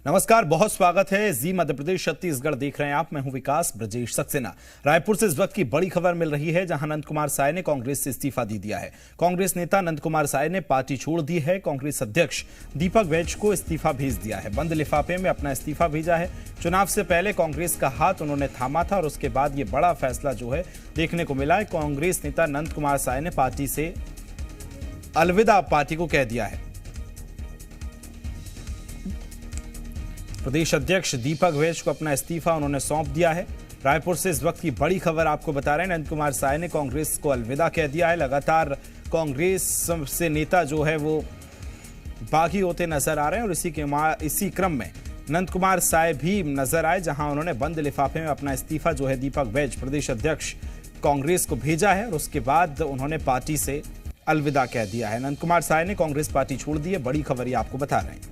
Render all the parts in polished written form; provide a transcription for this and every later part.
नमस्कार, बहुत स्वागत है। जी मध्य प्रदेश छत्तीसगढ़ देख रहे हैं आप। मैं हूं विकास ब्रजेश सक्सेना। रायपुर से इस वक्त की बड़ी खबर मिल रही है, जहां नंद कुमार साय ने कांग्रेस से इस्तीफा दे दिया है। कांग्रेस नेता नंद कुमार साय ने पार्टी छोड़ दी है। कांग्रेस अध्यक्ष दीपक बैज को इस्तीफा भेज दिया है। बंद लिफाफे में अपना इस्तीफा भेजा है। चुनाव से पहले कांग्रेस का हाथ उन्होंने थामा था और उसके बाद ये बड़ा फैसला जो है देखने को मिला है। कांग्रेस नेता नंद कुमार साय ने पार्टी से अलविदा पार्टी को कह दिया है। प्रदेश अध्यक्ष दीपक बैज को अपना इस्तीफा उन्होंने सौंप दिया है। रायपुर से इस वक्त की बड़ी खबर आपको बता रहे हैं, नंद कुमार साय ने कांग्रेस को अलविदा कह दिया है। लगातार कांग्रेस से नेता जो है वो बागी होते नजर आ रहे हैं और इसी क्रम में नंद कुमार साय भी नजर आए, जहां उन्होंने बंद लिफाफे में अपना इस्तीफा जो है दीपक बैज प्रदेश अध्यक्ष कांग्रेस को भेजा है और उसके बाद उन्होंने पार्टी से अलविदा कह दिया है। नंद कुमार साय ने कांग्रेस पार्टी छोड़ दी है। बड़ी खबर ये आपको बता रहे हैं।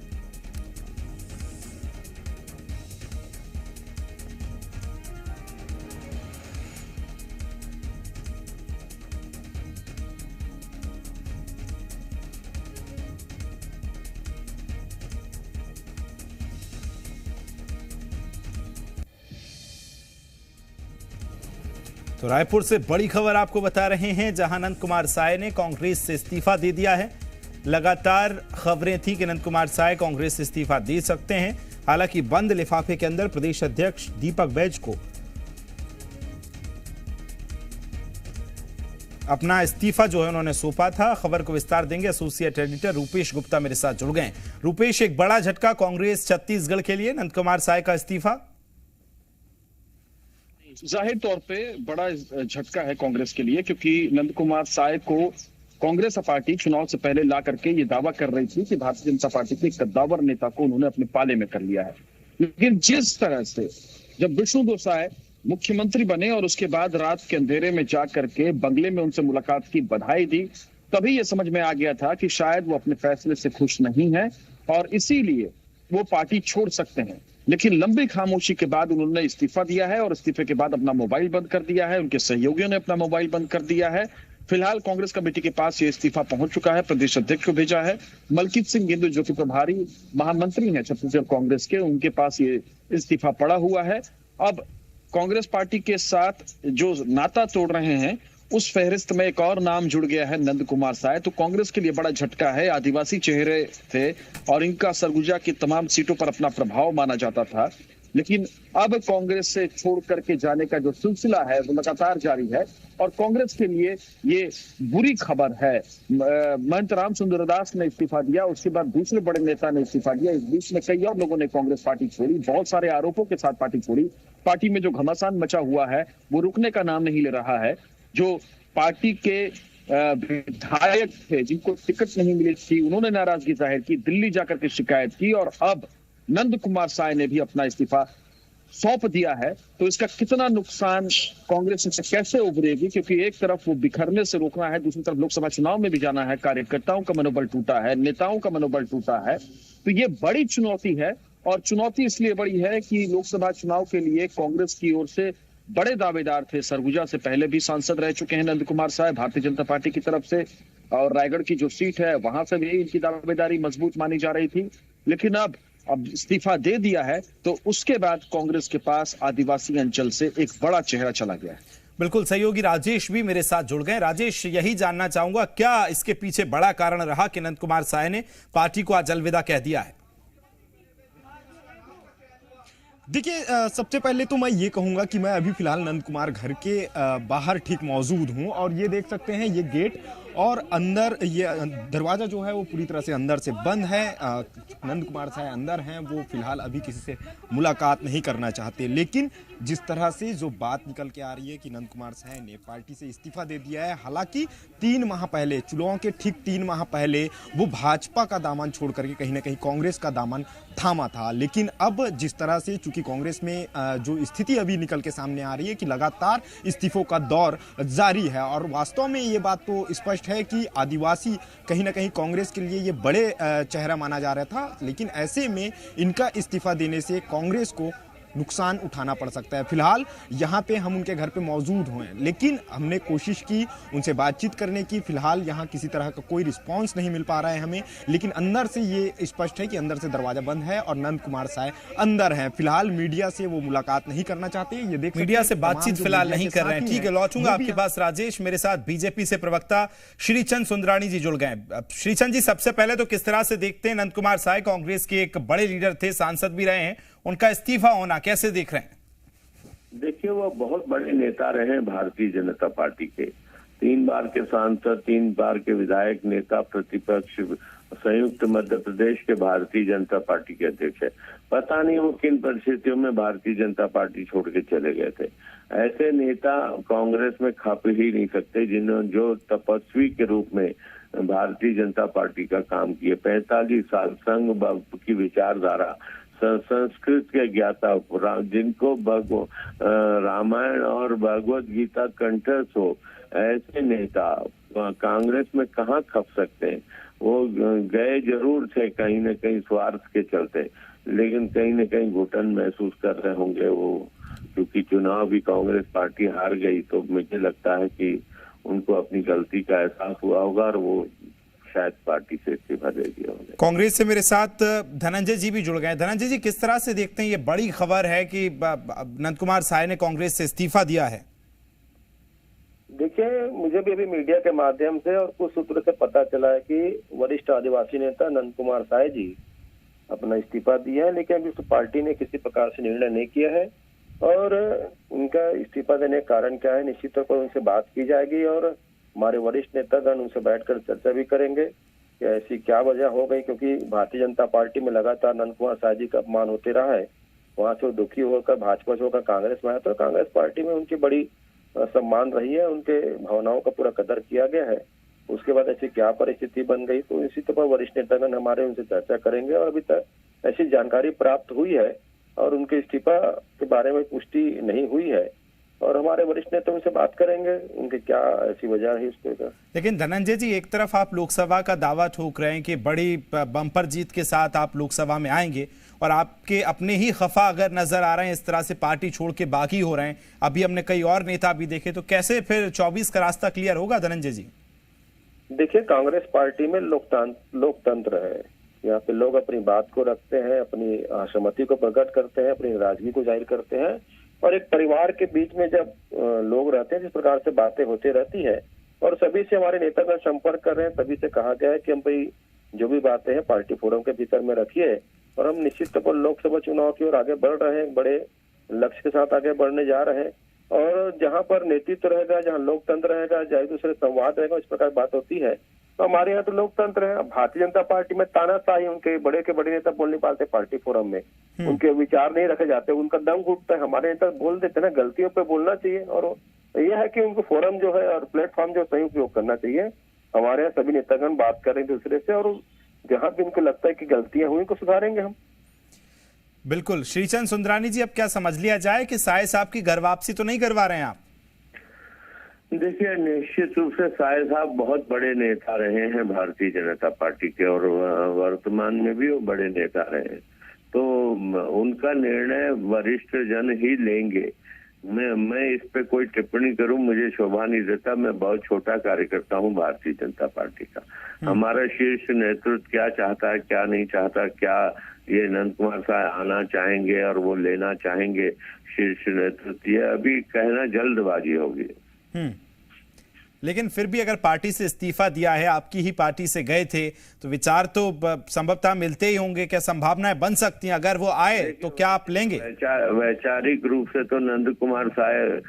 तो रायपुर से बड़ी खबर आपको बता रहे हैं, जहां नंद कुमार साय ने कांग्रेस से इस्तीफा दे दिया है। लगातार खबरें थी कि नंद कुमार साय कांग्रेस से इस्तीफा दे सकते हैं। हालांकि बंद लिफाफे के अंदर प्रदेश अध्यक्ष दीपक बैज को अपना इस्तीफा जो है उन्होंने सौंपा था। खबर को विस्तार देंगे एसोसिएट एडिटर रूपेश गुप्ता मेरे साथ जुड़ गए। रूपेश, एक बड़ा झटका कांग्रेस छत्तीसगढ़ के लिए, नंद कुमार साय का इस्तीफा। जाहिर तौर पे बड़ा झटका है कांग्रेस के लिए, क्योंकि नंद कुमार साय को कांग्रेस पार्टी चुनाव से पहले ला करके ये दावा कर रही थी कि भारतीय जनता पार्टी के कद्दावर नेता को उन्होंने अपने पाले में कर लिया है। लेकिन जिस तरह से जब विष्णुदेव साय मुख्यमंत्री बने और उसके बाद रात के अंधेरे में जा करके बंगले में उनसे मुलाकात की, बधाई दी, तभी ये समझ में आ गया था कि शायद वो अपने फैसले से खुश नहीं है और इसीलिए वो पार्टी छोड़ सकते हैं। लेकिन लंबी खामोशी के बाद उन्होंने इस्तीफा दिया है और इस्तीफे के बाद अपना मोबाइल बंद कर दिया है। उनके सहयोगियों ने अपना मोबाइल बंद कर दिया है। फिलहाल कांग्रेस कमेटी के पास ये इस्तीफा पहुंच चुका है। प्रदेश अध्यक्ष को भेजा है। मलकीत सिंह गिंदु जो कि प्रभारी महामंत्री हैं छत्तीसगढ़ कांग्रेस के, उनके पास ये इस्तीफा पड़ा हुआ है। अब कांग्रेस पार्टी के साथ जो नाता तोड़ रहे हैं उस फहरिस्त में एक और नाम जुड़ गया है, नंद कुमार साय। तो कांग्रेस के लिए बड़ा झटका है। आदिवासी चेहरे थे और इनका सरगुजा की तमाम सीटों पर अपना प्रभाव माना जाता था, लेकिन अब कांग्रेस से छोड़ करके जाने का जो सिलसिला है वो लगातार जारी है और कांग्रेस के लिए ये बुरी खबर है। महंत राम सुंदरदास ने इस्तीफा दिया, उसके बाद दूसरे बड़े नेता ने इस्तीफा दिया। इस बीच में कई और लोगों ने कांग्रेस पार्टी छोड़ी, बहुत सारे आरोपों के साथ पार्टी छोड़ी। पार्टी में जो घमासान मचा हुआ है वो रुकने का नाम नहीं ले रहा है। जो पार्टी के विधायक थे जिनको टिकट नहीं मिली थी, उन्होंने नाराजगी जाहिर की, दिल्ली जाकर के शिकायत की और अब नंद कुमार साय ने भी अपना इस्तीफा सौंप दिया है। तो इसका कितना नुकसान कांग्रेस से कैसे उभरेगी, क्योंकि एक तरफ वो बिखरने से रोकना है, दूसरी तरफ लोकसभा चुनाव में भी जाना है। कार्यकर्ताओं का मनोबल टूटा है, नेताओं का मनोबल टूटा है। तो ये बड़ी चुनौती है और चुनौती इसलिए बड़ी है कि लोकसभा चुनाव के लिए कांग्रेस की ओर से बड़े दावेदार थे। सरगुजा से पहले भी सांसद रह चुके हैं नंद कुमार साय भारतीय जनता पार्टी की तरफ से, और रायगढ़ की जो सीट है वहां से भी इनकी दावेदारी मजबूत मानी जा रही थी। लेकिन अब इस्तीफा दे दिया है तो उसके बाद कांग्रेस के पास आदिवासी अंचल से एक बड़ा चेहरा चला गया है। बिल्कुल, सहयोगी राजेश भी मेरे साथ जुड़ गए। राजेश, यही जानना चाहूंगा, क्या इसके पीछे बड़ा कारण रहा कि नंद कुमार साय ने पार्टी को आज अलविदा कह दिया है? देखिए, सबसे पहले तो मैं ये कहूँगा कि मैं अभी फिलहाल नंद कुमार घर के बाहर ठीक मौजूद हूँ और ये देख सकते हैं ये गेट और अंदर ये दरवाज़ा जो है वो पूरी तरह से अंदर से बंद है। नंद कुमार साय अंदर हैं, वो फिलहाल अभी किसी से मुलाकात नहीं करना चाहते। लेकिन जिस तरह से जो बात निकल के आ रही है कि नंद कुमार साय ने पार्टी से इस्तीफा दे दिया है, हालांकि 3 माह पहले, चुनाव के ठीक 3 माह पहले वो भाजपा का दामन छोड़ करके कहीं ना कहीं कांग्रेस का दामन थामा था। लेकिन अब जिस तरह से चूंकि कांग्रेस में जो स्थिति अभी निकल के सामने आ रही है कि लगातार इस्तीफों का दौर जारी है और वास्तव में ये बात तो स्पष्ट है कि आदिवासी कहीं ना कहीं कांग्रेस के लिए ये बड़े चेहरा माना जा रहा था। लेकिन ऐसे में इनका इस्तीफा देने से कांग्रेस को नुकसान उठाना पड़ सकता है। फिलहाल यहाँ पे हम उनके घर पे मौजूद हुए हैं, लेकिन हमने कोशिश की उनसे बातचीत करने की। फिलहाल यहाँ किसी तरह का कोई रिस्पॉन्स नहीं मिल पा रहा है हमें, लेकिन अंदर से ये स्पष्ट है कि अंदर से दरवाजा बंद है और नंद कुमार साय अंदर हैं। फिलहाल मीडिया से वो मुलाकात नहीं करना चाहते। ये देख मीडिया से बातचीत फिलहाल नहीं कर रहे हैं। ठीक है, लौटूंगा आपके पास राजेश। मेरे साथ बीजेपी से प्रवक्ता श्रीचंद सुंदरानी जी जुड़ गए। श्रीचंद जी, सबसे पहले तो किस तरह से देखते हैं नंद कुमार साय, कांग्रेस के एक बड़े लीडर थे, सांसद भी रहे हैं, उनका इस्तीफा होना कैसे देख रहे हैं? देखिए, वो बहुत बड़े नेता रहे हैं भारतीय जनता पार्टी के। 3 बार के सांसद, 3 बार के विधायक, नेता प्रतिपक्ष, संयुक्त मध्य प्रदेश के भारतीय जनता पार्टी के अध्यक्ष है। पता नहीं वो किन परिस्थितियों में भारतीय जनता पार्टी छोड़ के चले गए थे। ऐसे नेता कांग्रेस में खप ही नहीं सकते जिन्होंने जो तपस्वी के रूप में भारतीय जनता पार्टी का काम किए। 45 साल संघ की विचारधारा, संस्कृत के ज्ञाता, जिनको रामायण और भगवत गीता कंठस्थ हो, ऐसे नेता कांग्रेस में कहाँ खप सकते हैं। वो गए जरूर थे कहीं न कहीं स्वार्थ के चलते, लेकिन कहीं न कहीं घुटन महसूस कर रहे होंगे वो, क्योंकि चुनाव भी कांग्रेस पार्टी हार गई। तो मुझे लगता है कि उनको अपनी गलती का एहसास हुआ होगा और वो शायद पार्टी से इस्तीफा दे दिया होगा। कांग्रेस से मेरे साथ धनंजय जी भी जुड़ गए। धनंजय जी, किस तरह से देखते हैं ये बड़ी खबर है कि नंद कुमार साय ने कांग्रेस से इस्तीफा दिया है? देखिए, मुझे भी अभी मीडिया के माध्यम से और कुछ सूत्र से पता चला है कि वरिष्ठ आदिवासी नेता नंद कुमार साय जी अपना इस्तीफा दिया है, लेकिन अभी पार्टी ने किसी प्रकार से निर्णय नहीं किया है। और उनका इस्तीफा देने का कारण क्या है, निश्चित तौर पर उनसे बात की जाएगी और हमारे वरिष्ठ नेतागण उनसे बैठकर चर्चा भी करेंगे कि ऐसी क्या वजह हो गई, क्योंकि भारतीय जनता पार्टी में लगातार नंद कुमार साय जी का अपमान होते रहा है। वहां से दुखी होकर भाजपा से होकर कांग्रेस में आया, तो कांग्रेस पार्टी में उनकी बड़ी सम्मान रही है, उनके भावनाओं का पूरा कदर किया गया है। उसके बाद ऐसी क्या परिस्थिति बन गई, तो इसी तरह वरिष्ठ नेतागण हमारे उनसे चर्चा करेंगे। और अभी तक ऐसी जानकारी प्राप्त हुई है और उनके इस्तीफा के बारे में पुष्टि नहीं हुई है, और हमारे वरिष्ठ नेता उनसे बात करेंगे उनके क्या ऐसी वजह है इसको। लेकिन धनंजय जी, एक तरफ आप लोकसभा का दावा ठोक रहे हैं कि बड़ी बम्पर जीत के साथ आप लोकसभा में आएंगे, और आपके अपने ही खफा अगर नजर आ रहे हैं, इस तरह से पार्टी छोड़ के बागी हो रहे हैं। अभी हमने कई और नेता भी देखे, तो कैसे फिर 24 का रास्ता क्लियर होगा धनंजय जी? देखिए, कांग्रेस पार्टी में लोकतंत्र है। यहाँ पे लोग अपनी बात को रखते हैं, अपनी असहमति को प्रकट करते हैं, अपनी नाराजगी को जाहिर करते हैं। और एक परिवार के बीच में जब लोग रहते हैं, जिस प्रकार से बातें होती रहती है, और सभी से हमारे नेतागण संपर्क कर रहे हैं, सभी से कहा गया है कि हम भाई जो भी बातें हैं पार्टी फोरम के भीतर में रखिए। और हम निश्चित तौर पर लोकसभा चुनाव की ओर आगे बढ़ रहे हैं, बड़े लक्ष्य के साथ आगे बढ़ने जा रहे हैं। और जहाँ पर नेतृत्व रहेगा, जहाँ लोकतंत्र रहेगा, जहाँ एक दूसरे संवाद रहेगा, इस प्रकार बात होती है। तो हमारे यहाँ तो लोकतंत्र है। भारतीय जनता पार्टी में तानाशाही, उनके बड़े के बड़े नेता बोल नहीं पाते पार्टी फोरम में, उनके विचार नहीं रखे जाते, उनका दम घुटता है। हमारे नेता बोल देते हैं ना, गलतियों पे बोलना चाहिए। और यह है कि उनको फोरम जो है और प्लेटफॉर्म जो सही उपयोग करना चाहिए। हमारे यहाँ सभी नेतागण बात कर रहे हैं दूसरे से, और जहाँ भी उनको लगता है कि गलतियां हुई उनको सुधारेंगे हम। बिल्कुल। श्रीचंद सुंदरानी जी, अब क्या समझ लिया जाए कि साय साहब की घर वापसी तो नहीं करवा रहे हैं आप? देखिए, निश्चित रूप से साय साहब बहुत बड़े नेता रहे हैं भारतीय जनता पार्टी के, और वर्तमान में भी वो बड़े नेता रहे हैं। तो उनका निर्णय वरिष्ठ जन ही लेंगे। मैं इस पे कोई टिप्पणी करूं, मुझे शोभा नहीं देता। मैं बहुत छोटा कार्यकर्ता हूं भारतीय जनता पार्टी का। हमारा शीर्ष नेतृत्व क्या चाहता है, क्या नहीं चाहता, क्या ये नंद कुमार साय आना चाहेंगे और वो लेना चाहेंगे शीर्ष नेतृत्व, ये अभी कहना जल्दबाजी होगी। लेकिन फिर भी अगर पार्टी से इस्तीफा दिया है, आपकी ही पार्टी से गए थे, तो विचार तो संभवतः मिलते ही होंगे। क्या संभावनाएं बन सकती हैं अगर वो आए तो क्या आप लेंगे? वैचारिक रूप से तो नंद कुमार साय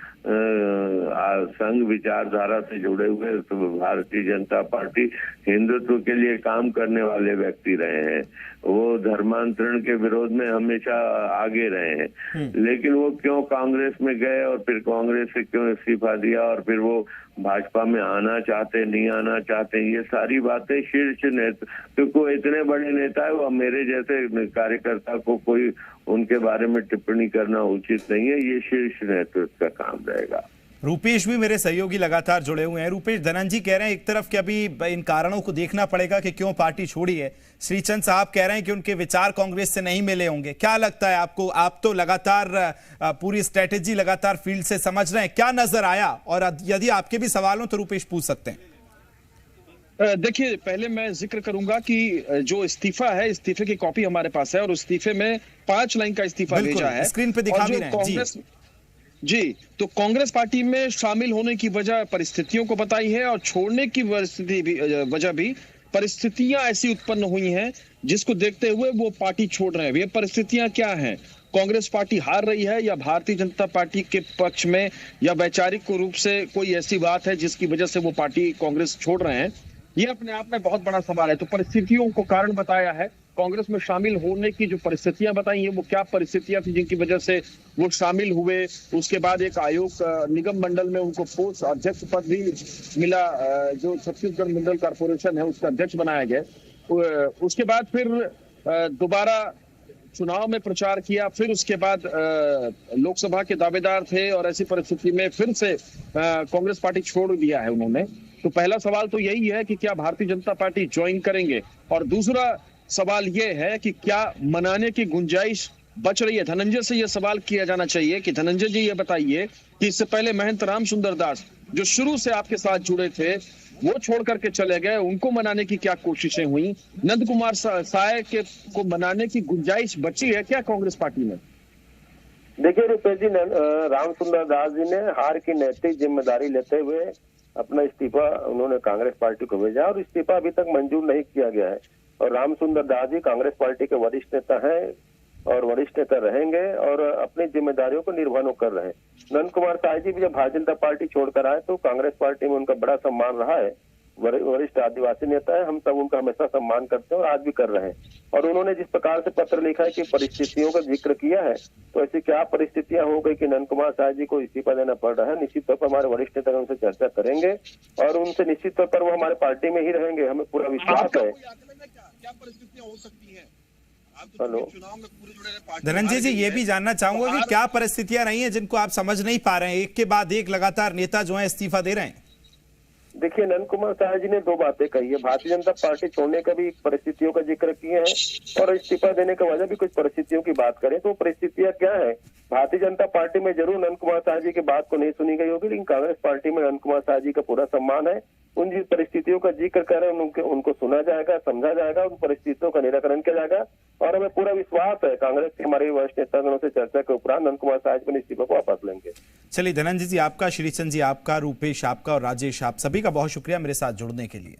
संघ विचारधारा से जुड़े हुए, तो भारतीय जनता पार्टी हिंदुत्व के लिए काम करने वाले व्यक्ति रहे हैं। वो धर्मांतरण के विरोध में हमेशा आगे रहे हैं। लेकिन वो क्यों कांग्रेस में गए और फिर कांग्रेस से क्यों इस्तीफा दिया, और फिर वो भाजपा में आना चाहते नहीं आना चाहते, ये सारी बातें शीर्ष नेता, क्योंकि वो इतने बड़े नेता है, वो मेरे जैसे कार्यकर्ता को कोई उनके बारे में टिप्पणी करना उचित नहीं है। ये शीर्ष नेतृत्व का काम रहेगा। रूपेश भी मेरे सहयोगी लगातार जुड़े हुए हैं। रूपेश, धनंजय कह रहे हैं एक तरफ कि अभी इन कारणों को देखना पड़ेगा कि क्यों पार्टी छोड़ी है। श्रीचंद साहब कह रहे हैं कि उनके विचार कांग्रेस से नहीं मिले होंगे। क्या लगता है आपको? आप तो लगातार पूरी स्ट्रेटेजी लगातार फील्ड से समझ रहे हैं, क्या नजर आया? और यदि आपके भी सवाल हो तो रूपेश पूछ सकते हैं। देखिए, पहले मैं जिक्र करूंगा कि जो इस्तीफा है, इस्तीफे की कॉपी हमारे पास है और इस्तीफे में 5 लाइन का इस्तीफा भेजा है। स्क्रीन पे दिखा भी रहे हैं जी। तो कांग्रेस पार्टी में शामिल होने की वजह परिस्थितियों को बताई है और छोड़ने की वजह भी परिस्थितियां ऐसी उत्पन्न हुई हैं जिसको देखते हुए वो पार्टी छोड़ रहे हैं। ये परिस्थितियां क्या हैं? कांग्रेस पार्टी हार रही है या भारतीय जनता पार्टी के पक्ष में या वैचारिक रूप से कोई ऐसी बात है जिसकी वजह से वो पार्टी कांग्रेस छोड़ रहे हैं? ये अपने आप में बहुत बड़ा सवाल है। तो परिस्थितियों को कारण बताया है, कांग्रेस में शामिल होने की जो परिस्थितियां बताई हैं वो क्या परिस्थितियां थी जिनकी वजह से वो शामिल हुए। उसके बाद एक आयोग निगम मंडल में उनको पोस्ट अध्यक्ष पद भी मिला, जो छत्तीसगढ़ मिनरल कॉर्पोरेशन है उसका अध्यक्ष बनाया गया। उसके बाद फिर दोबारा चुनाव में प्रचार किया, फिर उसके बाद लोकसभा के दावेदार थे और ऐसी परिस्थिति में फिर से कांग्रेस पार्टी छोड़ दिया है उन्होंने। तो पहला सवाल तो यही है कि क्या भारतीय जनता पार्टी ज्वाइन करेंगे, और दूसरा सवाल यह है कि क्या मनाने की गुंजाइश बच रही है। धनंजय से यह सवाल किया जाना चाहिए कि धनंजय जी ये बताइए कि इससे पहले महंत राम सुंदर दास जो शुरू से आपके साथ जुड़े थे वो छोड़ करके चले गए, उनको मनाने की क्या कोशिशें हुई? नंद कुमार साय को मनाने की गुंजाइश बची है क्या कांग्रेस पार्टी में? देखिए रुपेश जी, राम सुंदर दास जी ने हार की नैतिक जिम्मेदारी लेते हुए अपना इस्तीफा उन्होंने कांग्रेस पार्टी को भेजा और इस्तीफा अभी तक मंजूर नहीं किया गया है। और राम सुंदर दास जी कांग्रेस पार्टी के वरिष्ठ नेता हैं और वरिष्ठ नेता रहेंगे और अपनी जिम्मेदारियों को निर्वहन कर रहे हैं। नंद कुमार साय जी भी जब भारतीय जनता पार्टी छोड़कर आए तो कांग्रेस पार्टी में उनका बड़ा सम्मान रहा है। वरिष्ठ आदिवासी नेता है, हम सब उनका हमेशा सम्मान करते हैं और आज भी कर रहे हैं। और उन्होंने जिस प्रकार से पत्र लिखा है कि परिस्थितियों का जिक्र किया है, तो ऐसी क्या परिस्थितियां हो गई कि नंद कुमार साय जी को इस्तीफा देना पड़ रहा है। निश्चित तौर पर हमारे वरिष्ठ नेता उनसे चर्चा करेंगे और उनसे निश्चित तौर पर वो हमारे पार्टी में ही रहेंगे, हमें पूरा विश्वास है। क्या परिस्थितियां हो सकती हैं? हेलो धनंजय जी, ये भी जानना चाहूंगा कि क्या परिस्थितियां रही हैं जिनको आप समझ नहीं पा रहे हैं? एक के बाद एक लगातार नेता जो है इस्तीफा दे रहे हैं। देखिए, नंद कुमार साय जी ने 2 बातें कही है। भारतीय जनता पार्टी छोड़ने का भी परिस्थितियों का जिक्र किए हैं और इस्तीफा देने का वजह भी कुछ परिस्थितियों की बात करें तो परिस्थितियां क्या है? भारतीय जनता पार्टी में जरूर नंद कुमार साय जी की बात को नहीं सुनी गई होगी, लेकिन कांग्रेस पार्टी में नंद कुमार साय जी का पूरा सम्मान है। उन जिन परिस्थितियों का जिक्र कर रहे हैं उनको सुना जाएगा, समझा जाएगा, उन परिस्थितियों का निराकरण किया जाएगा और हमें पूरा विश्वास है कांग्रेस के हमारे वरिष्ठ नेतागणों से चर्चा के उपरांत नंद कुमार साय जी इस्तीफा को वापस लेंगे। चलिए धनंजय जी आपका, श्रीचंद जी आपका, रूपेश आपका और राजेश आप सभी का बहुत शुक्रिया मेरे साथ जुड़ने के लिए।